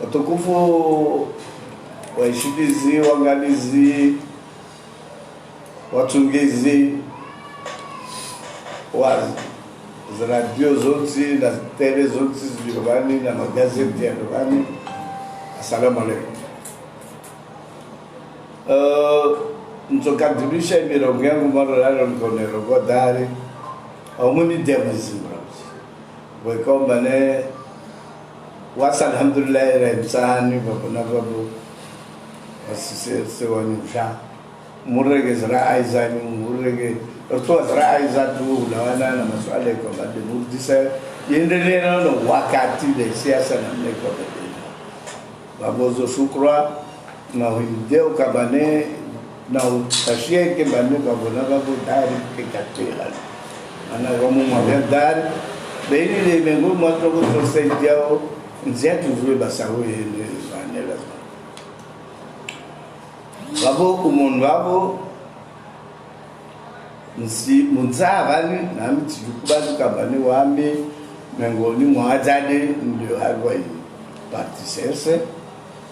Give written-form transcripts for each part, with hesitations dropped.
watukufu waishilizi, waangalizi, watungizi wa radio zote na tele zote zilizovani na magazeti ya Rwanda. Assalamu alaikum. Nzokadirisha imirongo yangu maroraro nkonero kwa dari omuni demezi mbrabzi wekomba ne wasa alhamdulillah remsani babona babu asise wanyusha murege zara aizani murege to zara aizatu lawana na maswala kwa bade mudisa yendelea no wakati de siasa na mleko babozo shukra na hindeo kabane na utashie ke bane babona babu dari ke katela ana romo mwa dari beni de mengo motro ko sosaidiao nzetu vwe basawo yende banela babo umuntu babo nsi munzavani nami tikubaza kabane wami mengoni mwajade ndio harwa partisese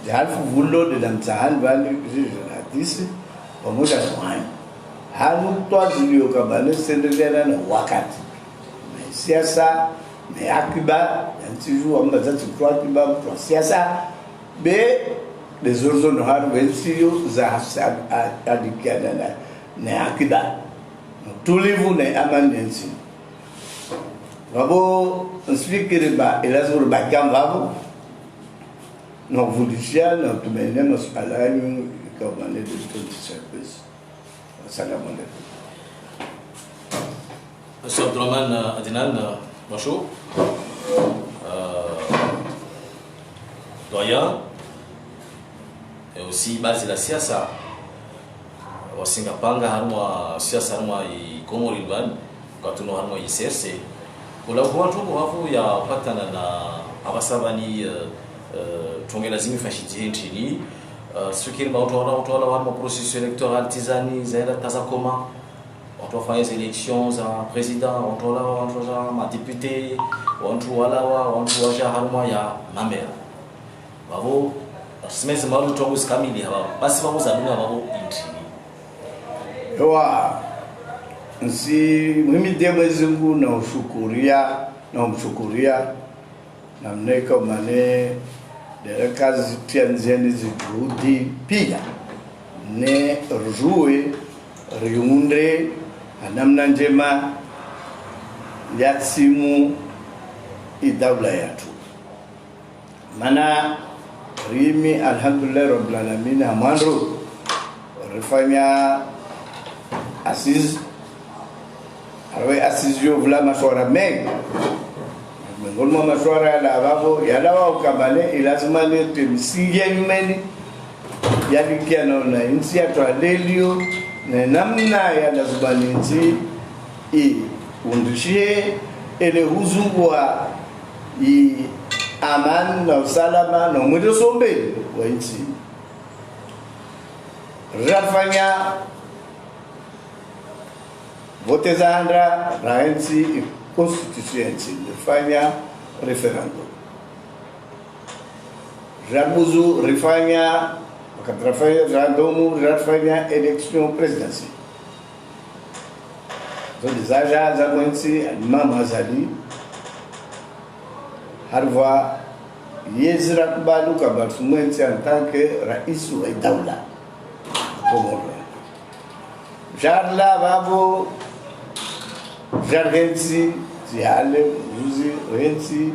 de halfu vulo de damtsan bali hadisi pamoja na wani hanu twazilio kabane sendelea na wakati na siasa na akiba ntiju ambaza tukwa akiba kwa siasa be dezozo no haru wensio za hasab adikana na akiba tulivu na amanensi babo nsifikiri ba elazur bakam babo no judicial no tumene masala yanyu kabane de service. Assalamu alaikum. Monsieur Abdourahmane Adnan, bonjour. Doyen et aussi base de la siasa wa Singapanga harma siasa harma I Komori Lwan katuno harma I CRC kula watu wafu ya patana na abasabani tongela zimi fashiti nchini sukiri ba utawala wa processus électoral tizani zaenda tazakoma watu wafanya élections za président watu za madéputé watu waja harma ya mamera babo simezi malu tongo sikamili haba basi babo zadunga babo nchini ewa nsi mimi demezi ngu na mshukuria na mneka mane de kazi tianzeni zijuhudi pia ne rujue riunde namna njema ya simu idawla yetu mana rimi alhamdulillah rabbil alamin amandro rifanya assiz arwe assizio vla mashwara mengi ngolmo mashwara la babo yalawa ukabane ilazima lete msingi yumeni yalikia na insi ya twadelio na namna ya lazubaninzi undishie ele huzungwa amani na usalama na mwito sombe wa insi rafanya vote za andra raensi constitution rifanya referendum rabuzu rifanya wakatrafanya referendum rifanya election presidency zo desaja za mwensi mama zali harva yezra kubalu kabatu mwensi en tant que rais wa dawla komoro jarla babo jargensi ziale uzi rensi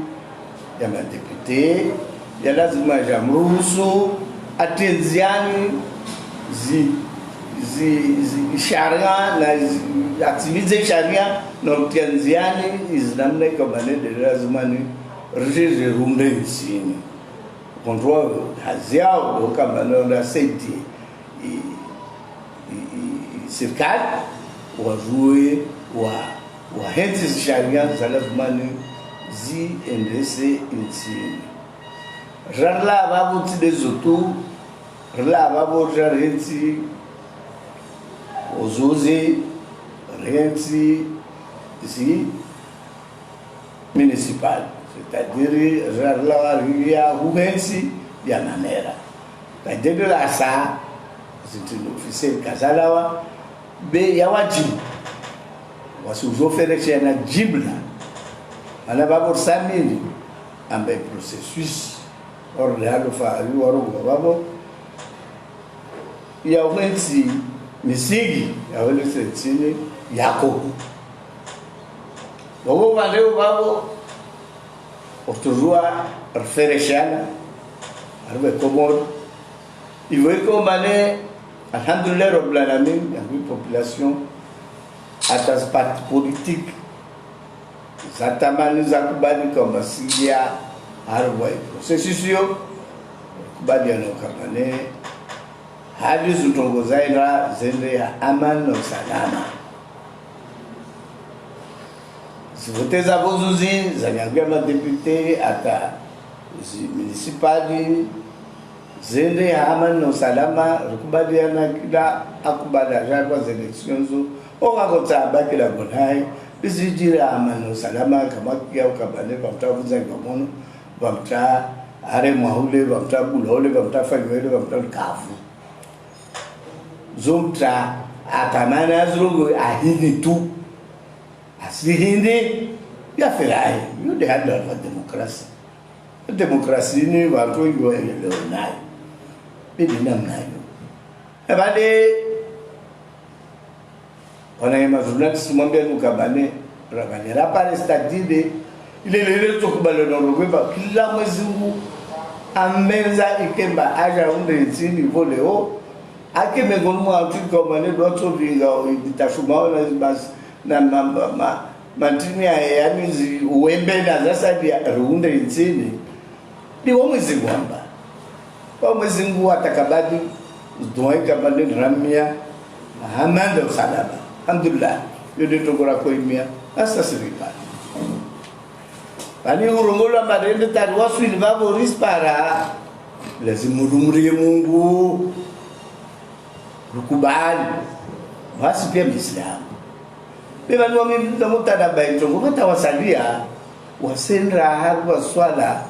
ya madepute ya lazima jamruhusu atenziani sharia na atimize sharia na utenziani iznamna kabane de lazima ni rije rumbe nsini control haziao kabane na safety serikali wajue wa henzi sharia za lazima ni ziendese nchini rala babu tidezotu rala babu renzi ozuzi renzi municipal c'est-à-dire la ria humensi ya manera kadiri la sa c'est un officier kazalawa be ya wajibu wasizoferesha na jibla ana babo samini ambaye processus ordinary fa warongo babo ya umensi misigi ya wale sentini yako babo valeu babo oturua refereshana arbe komor iwe ko mane alhamdulillah rabbil alamin ya population atas parti politique zatamani za kubali kama sigia arwa processus yo kubali no kamane hadi zutongozaira zende ya amani na usalama zivoteza bozuzi zanyangia madepute ata municipali zende ya amani na usalama rukubaliana kila akubalaja kwa elections okakota bakila bonai bizijira amani na usalama kama kia ukabane bamtavuza ngomono bamta are mwahule bamta bulole bamta fanywele bamta kafu zomta atamana zrugo ahini tu asihindi ya ferai yo de hada la demokrasi ni watu yo leo nayo bidi namnayo abade ona yema journalist mwambie mukabane rabane rapare stadide ile tukubalo ndogweba kila mwezi huu amenza ikemba aja unde nzini voleo akime gonmo atiko mane doto vinga itashuma na mantini yani uembe na sasa dia ruunde nzini ni mwezi kwamba kwa mwezi ngua atakabadi doika bande ramia hamanda usalama alhamdulillah yode togora koimia asa siripa bani urungola madende tarwa swilva boris para lazima rumrie Mungu rukubali basi pia Muislamu beba ndio mimi mutada baito ngota wasalia wasendra harwa swala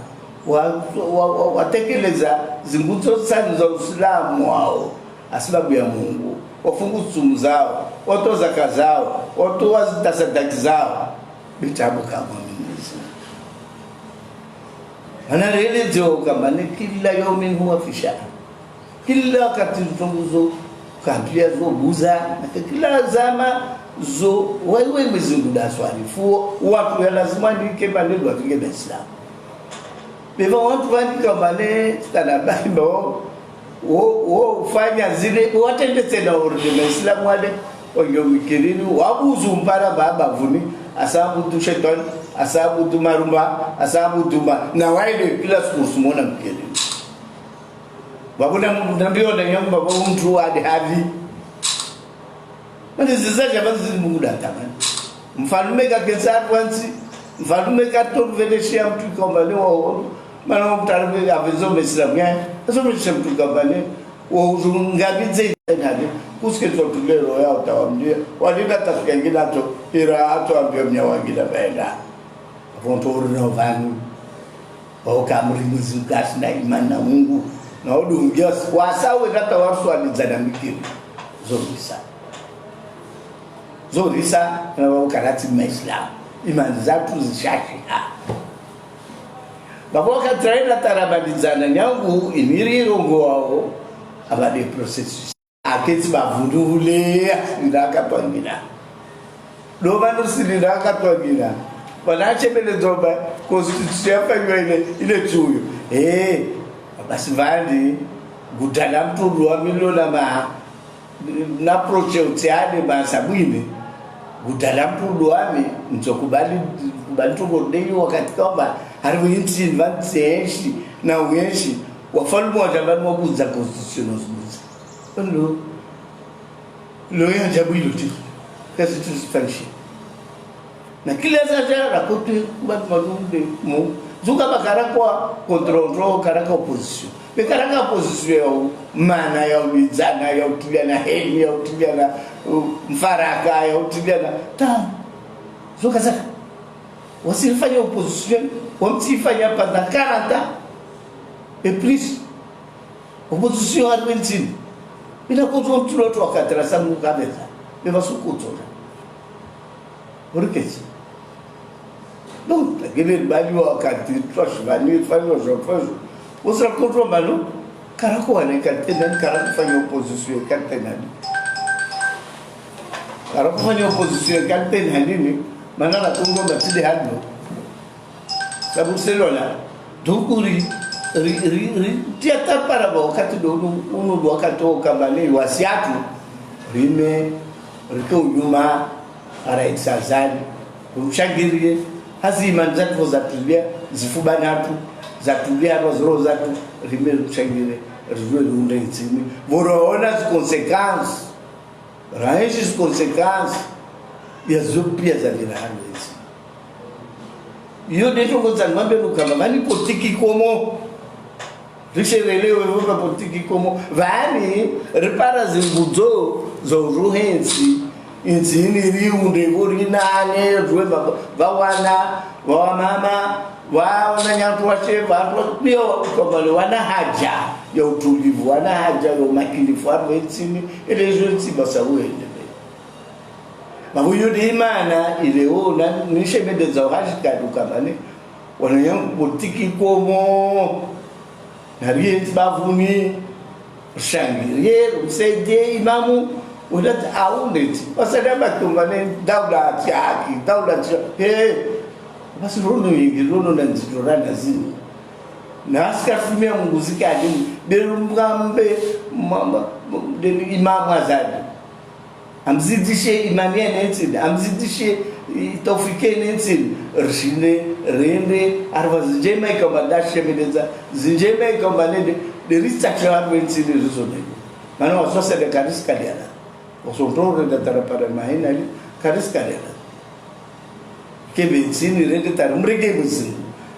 watekeleza zinguzo sana za Uislamu wao asababu ya Mungu wafungu tsumu zao watoza kazao watoa zitasadaki zao bitabu kama mimi ana relejo kama ni kila yomin huwa fisha kila katunzo kampia zo buza na kila zama zo wewe mzinguda swali fuo watu lazima ndike bale do atinge Islam beba watu wandi kama ne tanabaimbo wo fanya zile watende tena urudi Islam wale onyo mikirini wabuzu mpara baba vuni asabu tu shetan asabu tu marumba asabu tu na wale kila siku sumona mikirini babuna ndambio na nyamba baba mtu hadi hadi mimi zizaje bazi Mungu datamani mfalme kakeza kwanzi mfalme katomveleshia mtu kama leo mana mtarbe avezo Islam ya aso mtu kama leo uzungabize nani kuske tolero ya utawamdia walida tafikengina to ira ato ambio mnyawangila baenda vonto na vanu au kamri muzikasi na imani na Mungu na udungia wasawe data watu walizana mikiri zorisa na wakarati Islam imani zatu zishaki baboka traina tarabalizana nyangu imiri rongo wao abade processus aketi bavundule ndaka pangina do banu silindaka pangina banache bele zoba constitution fanywa ile chuyo basi vandi gudala mtu wa miliona na project yade basabwini gudala mtu wami mtokubali bantu godeni wakati kwamba haribu inti advantage na uyeshi wafalme watabani wabuza constitution ozuza lo ya jabuilo ti kasi tusifanishi na kila sasa rakote batu madunde mu zuka bakara kwa control karaka opposition be karaka opposition mana ya ubizana ya utiana heli ya utiana mfaraka ya utiana ta zuka sasa wasifanya opposition wamsifanya pendant 40 ans et plus opposition argentine ina kuzo mtu loto wakati sangu kabisa beba sukuto orkes donc la gueule bali wakati twashibani fanya jofazo usra kontro malo karako wane katena karako fanya opposition katena karako fanya opposition katena nini maana la Kongo batide hado sababu selola dukuri ri tiata para wakati do unu wakati okabale wasiatu rime riko nyuma ara exazali umshagirie hazima nzatu zatulia zifubanatu zatulia rozro zatu rime umshagirie rizwe lunde itsimi voroona as conséquences raízes as conséquences e as upias da viragem eu deixo você não ver no campo mas nem politiki como Richeleu eu vou para politiki como vai repara zimbuzo zoruhensi inzini riunde gorinane rueba vawana mama waona nyatu wacheva pio kwa wana haja ya utulivu wana haja ya umakinifu hapo inzini ile zote basa uende mabuyo de imana ileona nishemedeza uhashikadu kamane wanayang politiki como nariye bavuni shangirie usede imamu udat aundet wasada bakumbane daula tiaki daula basi rono na nzidorana zini na aska fumia muziki adimu berumgambe mama imamu azadi amzidishe imamia netsidi amzidishe tawfike netsidi rshine rende arvazjema ikabadashe medeza zinjema ikabane de restructure netsidi rizone mana wasosa de kariska diana osonto de tarapara mahina ali kariska diana kebe nsini rende tarumrege muzi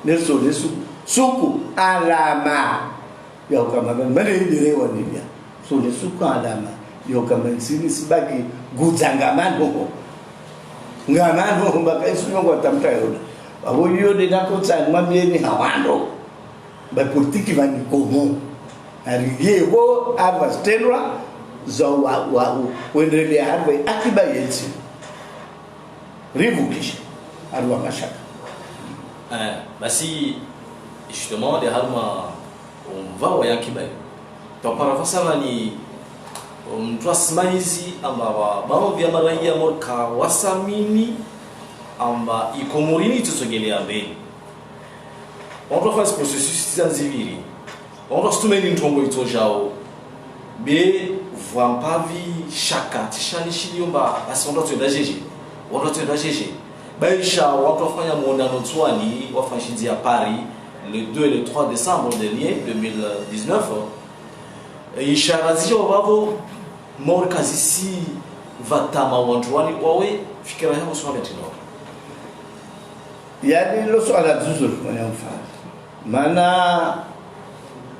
nerso lesu suku alama ya ukamaba mane ndirewa nibia so lesuku alama yo kama nsini sibaki guzangamano ngamano mbaka isungo tamta yona abo yo de nakotsa mamieni hawando ba politiki vani komo ariyewo abastenwa zo wa wendele harwe akiba yensi rivukisha arwa mashaka basi justement de harma on va wa yakiba to parafasana ni mtu asimamizi amba bao vya maraia morka wasamini amba ikomorini tusogelea mbele on doit faire ce processus zanziviri on doit se mettre ntongo itojao be vampavi shaka tishani shiliomba basi on doit te dajeje on doit te dajeje baisha watu wafanya muonano tswani wafanyinzi ya Paris le 2 et le 3 décembre dernier 2019 isharazi wabo morkazi si vatama wandwani wawe fikira yao sio metino yani lo swala zuzur wanamfa mana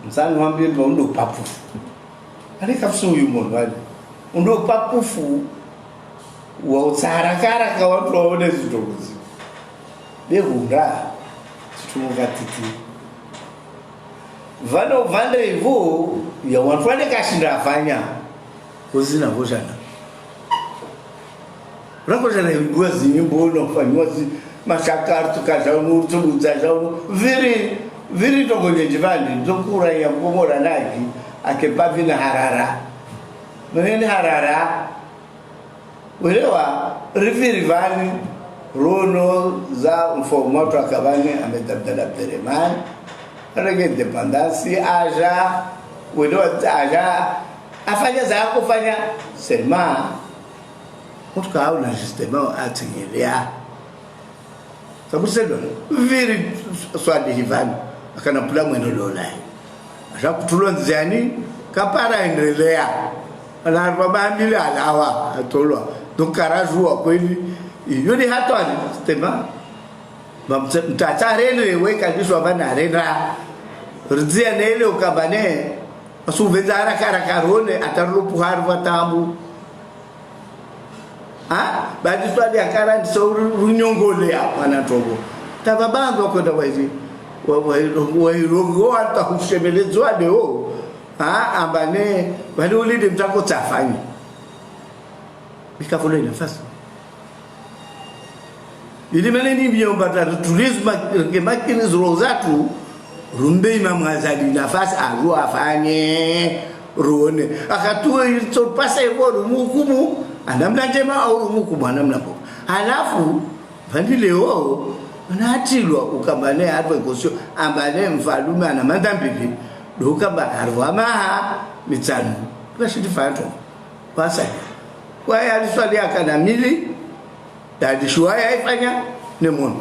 msani wambie ndo papu ali kafsu yumo wali ndo papufu wa utsarakara kwa watu waone zitokuzi behunga tutunga titi vano vande hivyo ya watu wale kashinda afanya kuzina boshana rakojana ngozi nyimbo nofanywa mashakar tukaja murtubudza jawo viri togonye jivani dokura ya komora naki akepavina harara mwenene harara welewa riviri vani rono za mfomoto akabani ametabdala peremani rege independence aja welewa aja afanya za kufanya sema kutoka au na sistema atinyelia sababu selo viri swadi hivani akana pula mwendo lola aja kutulonzani kapara endelea ana babamile alawa atolwa donc karajua kweli yoni hatani sistema mtatare weka kiswa bana renda rzia nele ukabane asuvenzara karakarone atarupu harva tambu badi swali akara so runyongole hapa na togo tababandu kwenda wazi wairongoa takushemelezwa leo ambane wale ulinde mtako tafanya bikavula nafasi ili maneni biomba turisme kemakini zrozatu rumbe Imam Ghazali nafasi aru afanye ruone akatua ilito pasa yuko rumukumu anamna njema au rumukumu anamna po halafu vandi leo unatilwa ukambane hapo ikosio ambane mfalume ana mandambili dokamba arwama mitsanu bashidi fanto pasa kwa aliswali akanamili tadishwaya ifanya nemono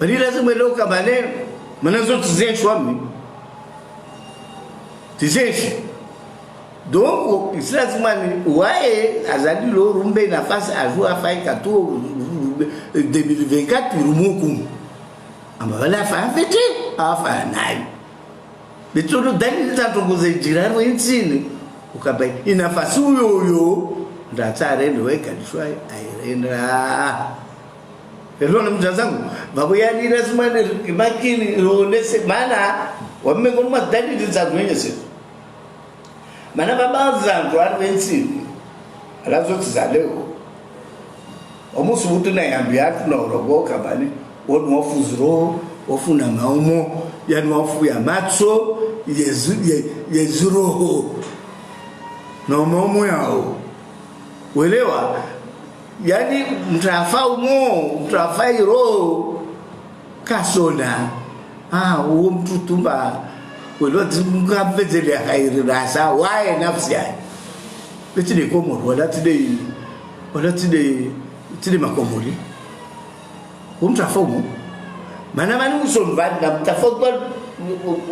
bali lazima leo kambane manazo tizeshwa mimi tizeshi donc islamani wae azalilo rumbe nafasi ajua faika tu 2024 rumukum amba wala fa fete afa nai bitono dalili tatongoze jirani wensini ukabai inafasi uyo ndatsare ndoweka dishwai airenda elona mtazangu babuya ni lazima ni makini ronese mana wamengo madalili tsakunyese mana baba zangu arwensini alazo tizaleo omusubutu na yambia tunorogoka bani wonu wafuzuro wafuna maumo yani wafu ya matso yezuro no maumo yao welewa yani mtafai ro kasona uo mtutumba welewa ngapezele khairi rasa wae nafsi yake betini komo wala tide makomoli umtafaumu mana mani usonvani na mtafaumu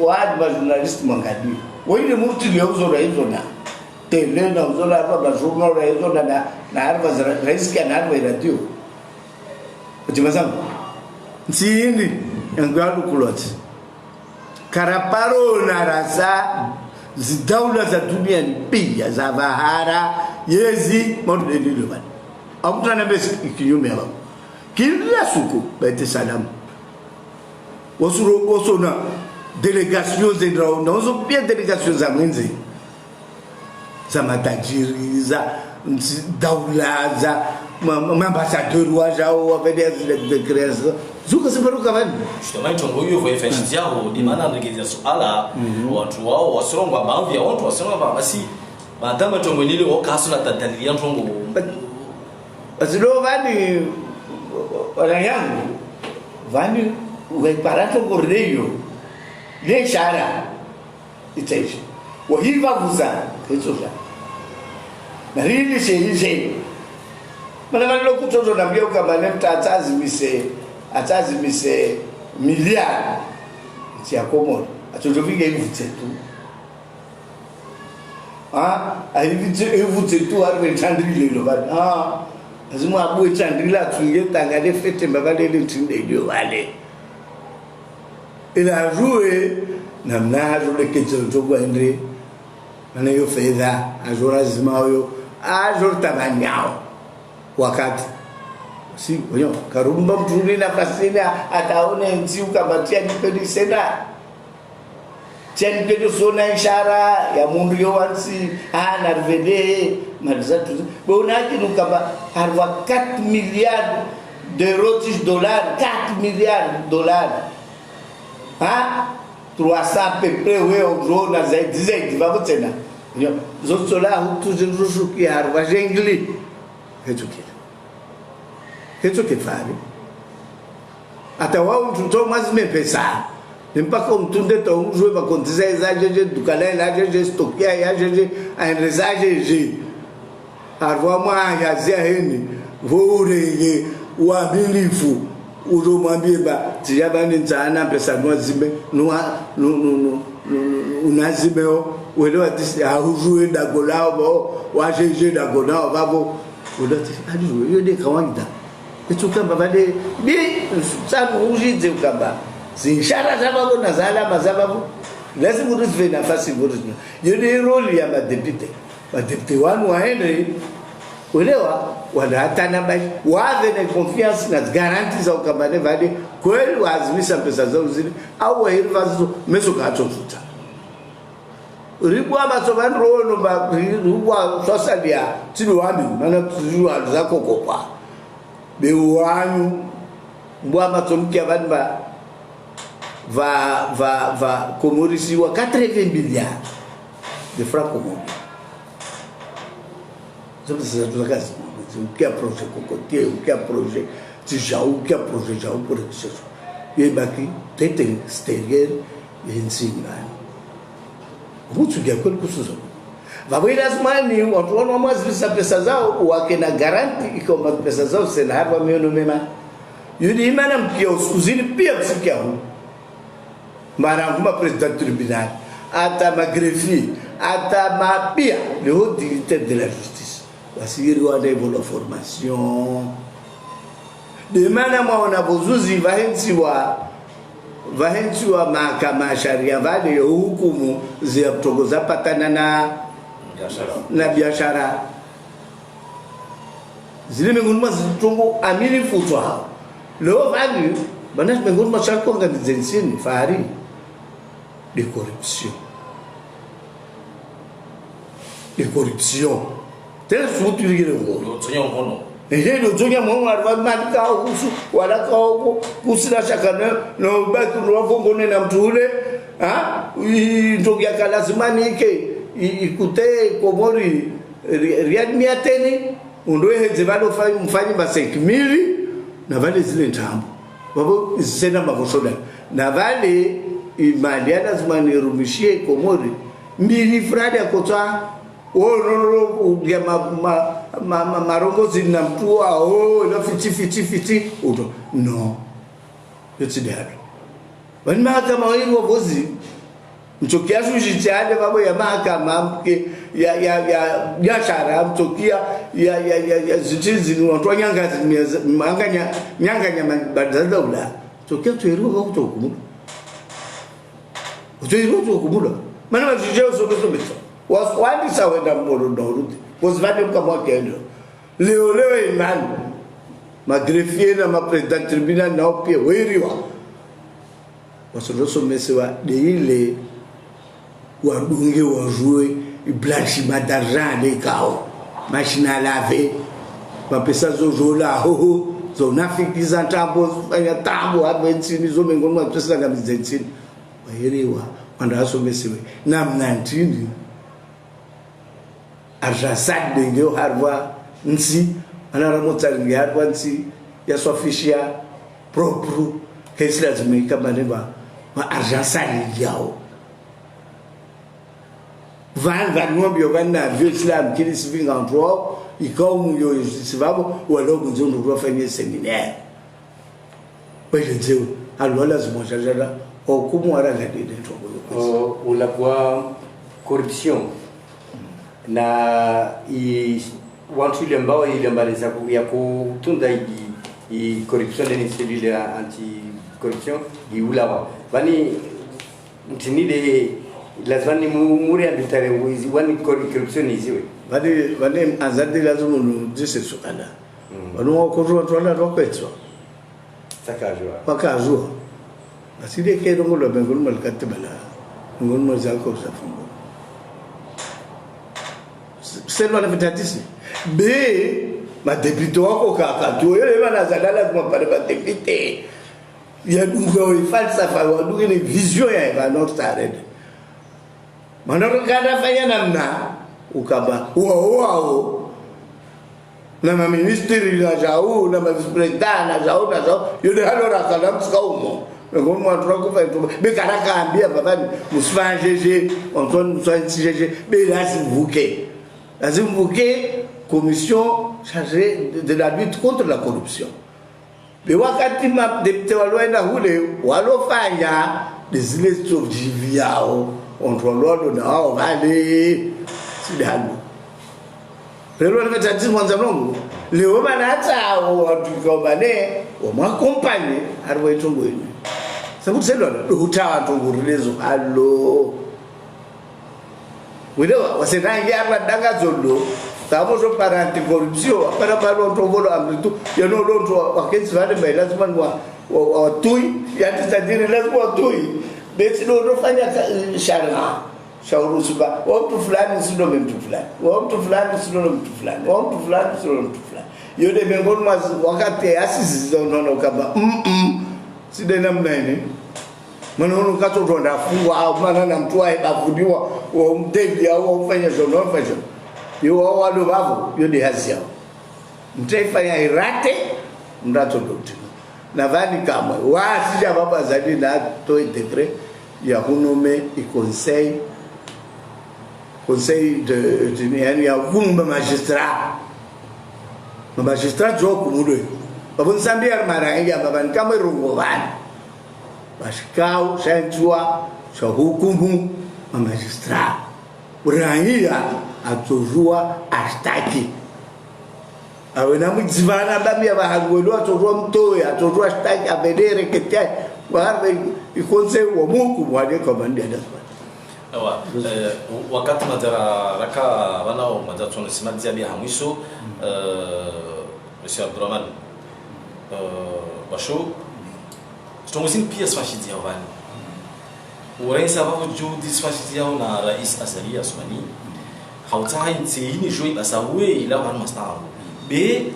wadi journalist mangadi wile murti leo hizo na tele na uzola hapa journal hizo na harfa rais kana harfa radio ujimazangu nsini yangu kuloti karaparo na rasa zidaula za dunia ni pia za bahara yezi modu edilo bani amutana besi kinyume hapo kila suku bete salamu wasuna délégation zendao na uzo pia délégation za mwenzi za matajiri za daula za ambassadeur wajao wapendea de création zuka sibaruka bani justement tongo hiyo kwa fashiti yao di maana ngezia suala watu wao wasirongwa baadhi ya watu wasirongwa basi madama tongo nile okaso na tatalia tongo asilo vani wala yangu vani ueparato correio le shara itaishi wahiva kuza kitoja na hili sheje mana lokutozo na mbio kama lemta atazimise miliard tia komoro atojoviga ivute tu ivute tu arwe tandrile lo bani lazima abu tandrila tunge tangale fete mbabale ntinde ndio wale ila rue na mnazo lekezo kwa endre na hiyo fedha azora zimayo azor tabanyao wakati si wenyo karumba mtuni na pasina ataone nzi ukabatia nipedi senda tiani pedo sona ishara ya mundu yo wansi na rvede malizatu bonaji nukaba harwa 4 milliards d'euros dollars 4 milliards dollars 300 peu près ouais au gros na zaidi va tena zote la hutu zinrusuki harwa jengli hicho kifari hata wao mtoto mazime pesa mpaka mtunde taunguzwe bakontiza zaje dukala la je stokia ya je enrezaje je harwa mwa ya zeheni vore wa bilifu uromwambie ba tiyabani nzana pesa nwazime unazimeo welewa tisi ahujue dagolao bo wajeje dagolao babo udati hadi yode kawaida etukamba bade bi sabu ujize ukamba zinshara zababu na zalama zababu lazima urizwe nafasi bora yode role ya madepite wanu waende welewa wala hata namba wave na confiance na garanti za ukambane vale kweli wazimisha pesa zao zile au wahiri vazo meso kachofuta ribwa matsobani rono ba ribwa sosalia tino wami mana tuzwa zako kopa be wanyu mbwa matomkia vanba va Comorisi wa 80 milliards de francs comoriens. Ça c'est tout ça qui a projet cocotier qui a projet Tijau qui a projet Tijau pour ça et baki tete extérieur insinga muito que aquilo que suzo vai ver as mani watu wana mwazisa pesa zao wake na garanti kwamba pesa zao sina hapa mimi mema yudi imana mkia usikuzini pia msikia huu mara kuma president tribunal ata magrefi ata mapia le haut dignitaire de la justice wasiri wa niveau de formation de mana mwana bozuzi vahensi wa mahakama sharia vale hukumu za kutogoza patana na biashara zile mengine mazitungu amini futwa hao leo vale bana mengine masharko organization fahari de corruption tel sutu ligere ngo tsonya ngono ndio tsonya mwa madika kusu wala kwa kusira shakana no baki rwavongone na mtu ule ndio ya kalazimani ke ikute Komori Riyad miateni ndio heze valo mfanyi ba 5000 na vale zile ntambo babo zisena mavosoda na vale imali lazima nirumishie Komori mbili fradi akotwa ya marongozi na mtu na fiti uto no yote ndio bali mahakama hiyo vozi mtokia shujitiade babo ya mahakama mke ya biashara mtokia ya zitizi ni watu nyanga nyanganya badala tokia tueruka kutokumu utokumu mana wajijeo sobeso waswali sawenda mbolo dorudi wasvade kama kendo leo imani magrefier na mapresident tribunal nao pia weriwa wasodoso mesewa de ile wadunge wajue blanchiment d'argent de kao machine à laver mapesa zojola ho zonafikiza tambo fanya tambo adventini zo mengono mapesa na bizentini weriwa wandaso mesewe na mnantini arjasad dengeo harwa nsi ana ramota harwa nsi ya sofishia propre kesi lazima kama neba ma arjasad yao van ngombe bana vieux islam kili sivinga ntro ikamu yo sivabo wala bunzondo kwa fanya seminaire pale nzeo alwa lazima jajala hukumu ara ngadi ndio ula kwa corruption na watu ile ambao iliambaliza ya kutunda hii corruption ni cellule anti corruption iulawa bani mtinile lazima ni muri ambitare wizi wani corruption iziwe bani azadi lazima ndise sukana bani wakozo twala rokwetso sakajwa aside kero ngolo bengolo malkatibala ngolo mazako safungo sema na vitatisi be madepito wako kaka tuele bana zalala kwa pale madepite ya dungo falsafa wa dungo ni vision ya ba not started manoro kana fanya namna ukaba wao na ministeri la jao na vice-president na jao yule halora kala mskaumo ngomwe mwantrako fa be karaka ambia babani musfanjeje Antoine musfanjeje be lasivuke Azimbuke, commission chargée de la lutte contre la corruption. Mais wakati ma député walwenda hule walofanya des listes of jiviao entre l'ordre na hao vale sidalo. Lelo ni tatizo mwanza mlongo. Leo bana hata watu kobane wa compagnie harwe tongo yini. Sababu selo utawa tongo rilezo allo Widewa wasenangi hapa danga zondo tamo zo para anti corruption para balo tovolo amritu yano lonto wakenzi vale mai lazima watui yani tajiri lazima watui basi ndio fanya shara shauri suba mtu fulani sio mtu fulani mtu fulani sio mtu fulani mtu fulani sio mtu fulani yote miongoni mwa wakati asisi zinaona kama side namna ile maana unakuta ronda fungwa au maana na mtu aibafudiwa wa mtevi au ufanye zono fanya yo wale babo yote hasia mtaifanya irate mdato dote nadhani kama wasija baba zaidi na toi decret ya hunome i conseil de yani ya kumba magistrat jo kumudwe babun sambia mara ya baba kama rungo bana bashikao shanjua sha hukumu magistrat urania atojua ashtaki awe na mjivana bamia bahagwelo atojua mtoe atojua ashtaki abedere ketia baada ikonse wa Mungu mwade komandi adaswa awa wakati madara raka wanao madatona simadia bia hamwiso Monsieur Abdurrahman Basho stomozin pia sfashidi yawani urensa babo judi sfashidi yaw na rais Azali Asmani hautai tsini joi basawe ila wan mastaw be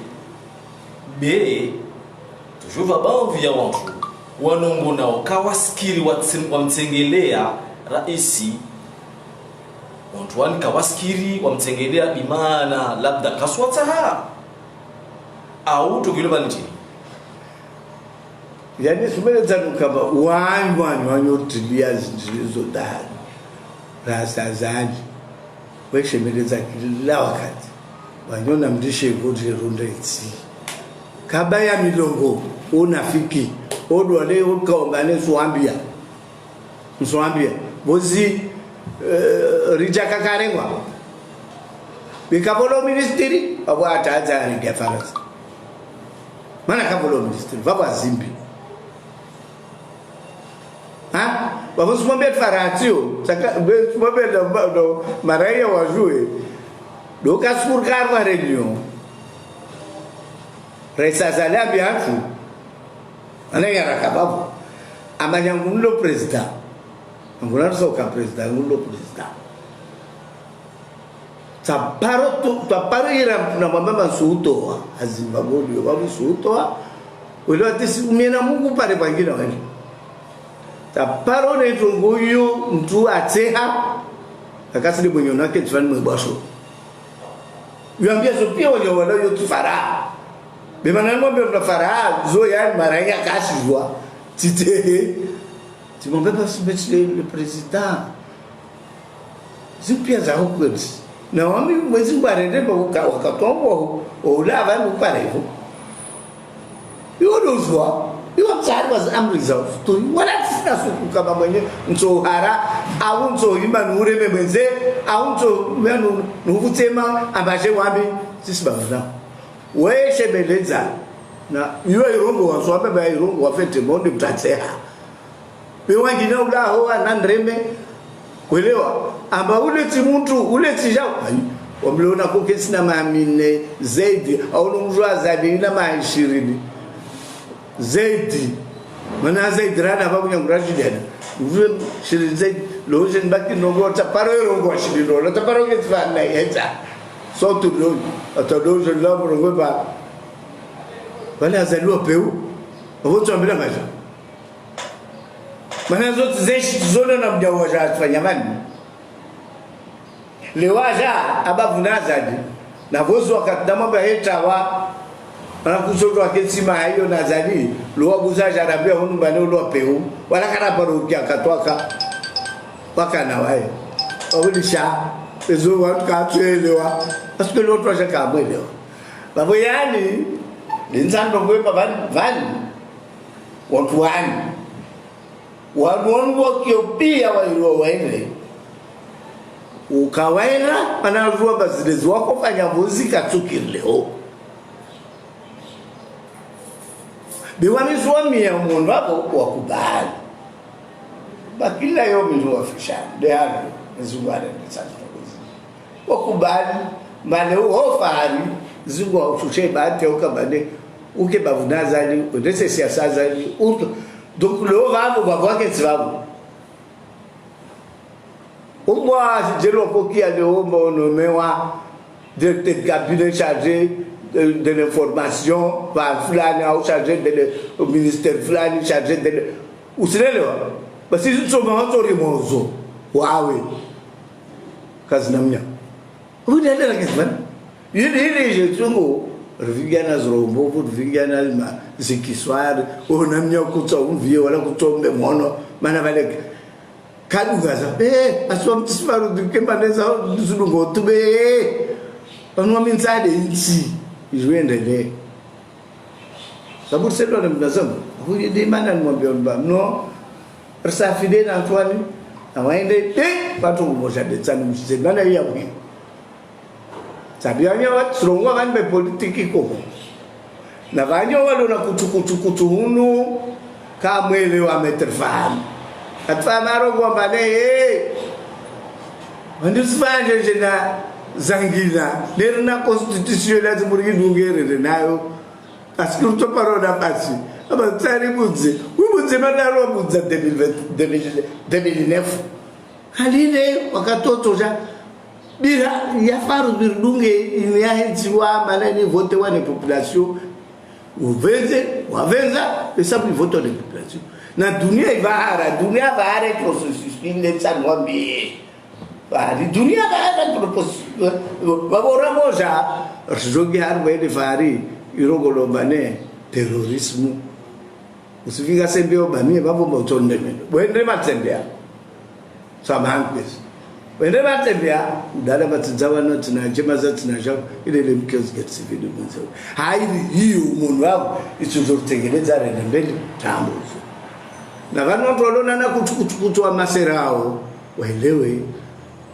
toujours va ba via wantu wanongo nao kawaskiri wamtengelea raisi wantu wani kawaskiri wamtengelea imana labda kaswataha au tugilo nchini yani sumeleza kama wanyotilia zilizo ndani rasa zaji weshemeleza kila wakati wanyona mdishe godi ronda itsi kabaya milongo unafiki odo le ukaongane swambia bozi rijaka karengwa bikapolo ministeri abo ataza ni gafarasa mana kapolo ministeri baba zimbi baba sumbe faratio saka sumbe do maraya wajue do kasfur karwa reunion Resa Zala biatu anayara kababu amanya ngulo president ngula soka president ngulo president taparo ira na mama suto azimbabwe babu suto welo atisi umena Mungu pale pangine wale taparo ne tunguyu mtu ateha akasidi bonyona yake tsani mwebasho yambia zopia wale yotu fara bemana ngombe mnafara zo yani maranya kashizwa tite timombe pas le président zipia za hukwezi na wami mwezi barende kwa wakatombo ola vanu parevo yodozwa yomtsarwa amri za to wala tsina suku kama mwenye mtsohara au mtsohima nureme mwenze au mtso menu nuvutema ambaje wami sisibana weshebeleza na iwe irongo waswabe ba irongo wafete monde mtatseha bewangina ulaho anandreme kuelewa amba ule timuntu ule tijao wamleona koke sina maamine zaidi au nomjua zaidi na 20 zaidi mana zaidi rana babu nyamrajidana ule shirin zaidi lojen baki nogota paro irongo washindo la taparo ketfana yeta sotu lo atado je l'homme repa wala azaliwa peu wote ambia maisha maana zote zeshi zona na mjawaja afanya mani lewaja abavunazadi na vozo wakati mambo hetawa na kusoto akesima hiyo nazali lo abuzaja arabia hunu bane lo peu wala kana barukia katwaka paka na wae olisha ezo watu katwelewa parce que l'autre a jamais mwelewa babo yani nzando kwepa vani watu wanongo kiopia wairo waende ukawaina panazua bazilezi wako fanya muzika tukileo biwami swami ya mungu wako wakubali bakila yomi ndio wafisha ndio nzungare ndisana wakubali mane ofari zingwa ufuche bate ukabane ou que bavunazali ou nécessaire sazali ou donc le va voir que tu vas au moins je le peux qui a de homme nommé directeur de cabinet chargé de l'information par Flani ou chargé au ministère Flani chargé de ou c'est là parce que si tu m'as entendu mon zo waouh kazinamnya vous n'êtes pas la question il est je trouve revigana zrombo revigana ma zikiswari onamnya kutsa umviye wala kutombe mono mana vale kadugaza aswam tsfaru dikemba neza zulungo tube panwa minsade insi izwendele sabur selo na mnazam huye de mana mwambiomba no resafide na twani awaende watu mmoja de tsani msizana ya mwi sabianya wat srongo kan be politiki ko na vanyo walo na kutukutukutu hunu kamwele wa metrfam atfamaro kwamba ndisifanye jena zangila lerna constitution lazima murigidungere nayo asikuto paroda pasi aba tsari budze ubudze madaro budze 2009 halile wakatotoja bila ya faru birdunge ya hiziwa malani vote wa population wavenza pesabu vote de population na dunia ivahara processus ile tsanwa bi bari dunia vahara processus babora moja rjogi harwe de fari irogolo bane terrorisme usifika sembeo bamie babo motonde wende matembea samangpes wende matembea dala batzawa no tunajema za tunajao ile ile mkezi get civil mwanzo haidi hiyo umuntu wabo ituzotegeleza rende mbele tambo na vantu walona kutukutu maserao waelewe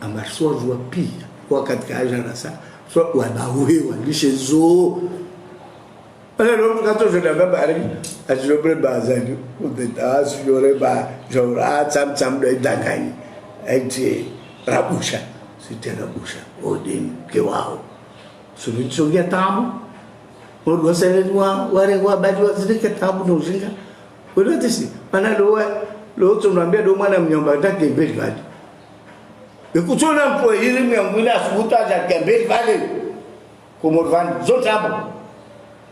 amaswazwa pia wakati kaja sa so wabawe walishezo alors quand je l'avais barré je le bazali ou de tas j'aurais ba j'aurais tsam de dangani aiti rabusha c'était rabusha odin que wao celui sogia tamu on doit se voir wa badwa zile tamu no zinga wala tisi pana lo tunambia do mwana mnyomba take mbele bali ekutona mpo ile myangwina asubuta za kembele bali komorvan zotabo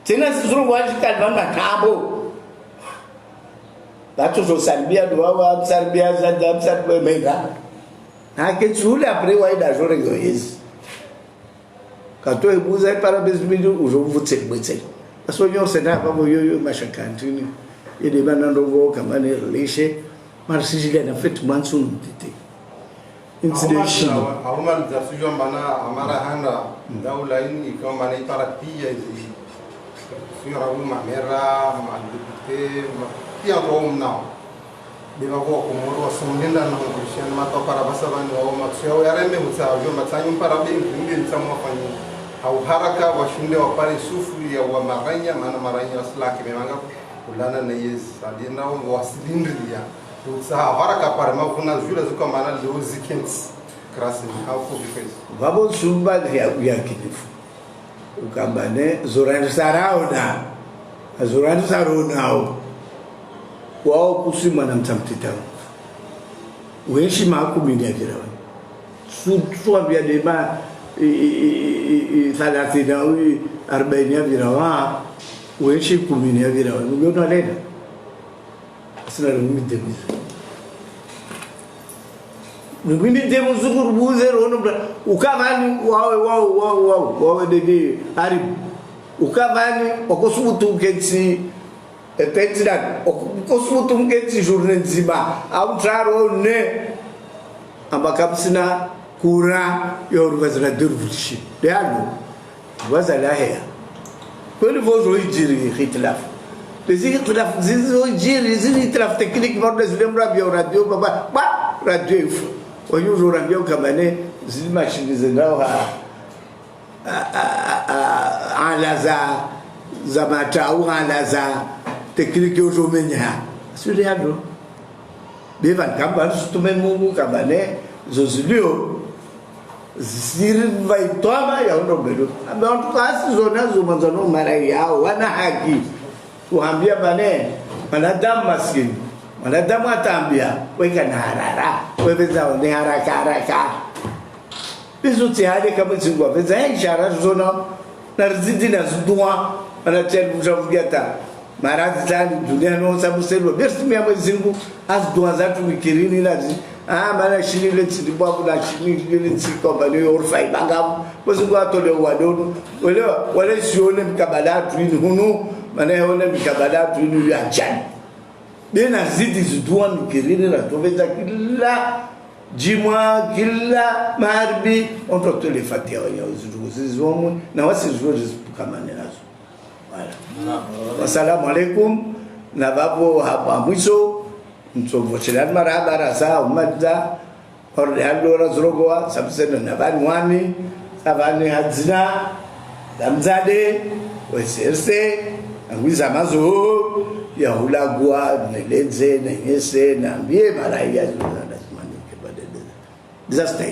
tena sizuru waji kalbamba tabo bato zo salbia do wa salbia za dam salbia mega na ke tsula après wa ida jore goyes kato ebuza para bezmidu uzo vutse aso nyo sena pa yo mashakantini ile bana ndogo kama ni lishe marsijile na fetu mansunu tete incident awmal da sujo bana amara handa daula ini kama ni tarapia sura uma mera ma depute pia romna deva go komoro somnenda na christian mata para basabani wa matsio yareme mutsajo matsanyu para bin ngin tsamwa fanyi au haraka washunde wa pale sufu ya wa maranya maana maranya slaki memanga kulana na yes alienda wasilindria utsa haraka para mavuna jula zuka maana leo zikens krasi hapo bifes vabo sumba ya kidifu ukambane zoran sarauna zoran sarunao wao kusima na mtamtita weshi makumi ya kirawa sutwa vya dema 30 au 40 ya virawa weshi 10 ya virawa ndio leda sina rumite Nubindi temu zukuru buze rono ukavani wawe dede hari ukavani okosubutu ketsi etetsidan okosubutu ketsi journée nzima autraro ne ambakapsina kura yoruvazira durvushi dealo wazala hea kweli vozo ijiri khitlaf lezi khitlaf zizo ijiri zizi khitlaf technique morda zilemra bio radio baba radio wanyuzo radio kamane zili machine zenao ala za matau ala za tekniki ozomenya suri hado bevan kamba stume mungu kamane zozilio siri vai toma ya ndo bedo amba kasi zona zumanzano mara yao wana haki kuambia bane wanadamu maskini wanadamu atambia weka na harara weweza ni haraka bizu tihade kama zingwa weza ishara zona na rizidi na zudua ana telu mshavugata maradhi tani dunia no sabu selo bersi mia zingu as dua zatu mikirini nazi mana shini le tsibwa na shini le tsikoma ne orfai bangam bozungwa tole wadono wale sione mkabala tuini hunu mana hone mkabala tuini ya jani bena zidi zudua mikirini na toveza kila jimwa kila marbi on peut te les fatia ya uzuzu na wasizu kama nenazo Wassalamu alaikum na babu hapa mwisho mtsovochera marabara za umadza orlando razrogoa sabsena na vanwani savane hadzina damzade weserse angwiza mazo ya hulagwa nelenze nenyese na mbie malaya zuna lazima nikebadele disaster.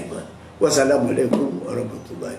Wassalamu alaikum wa rahmatullahi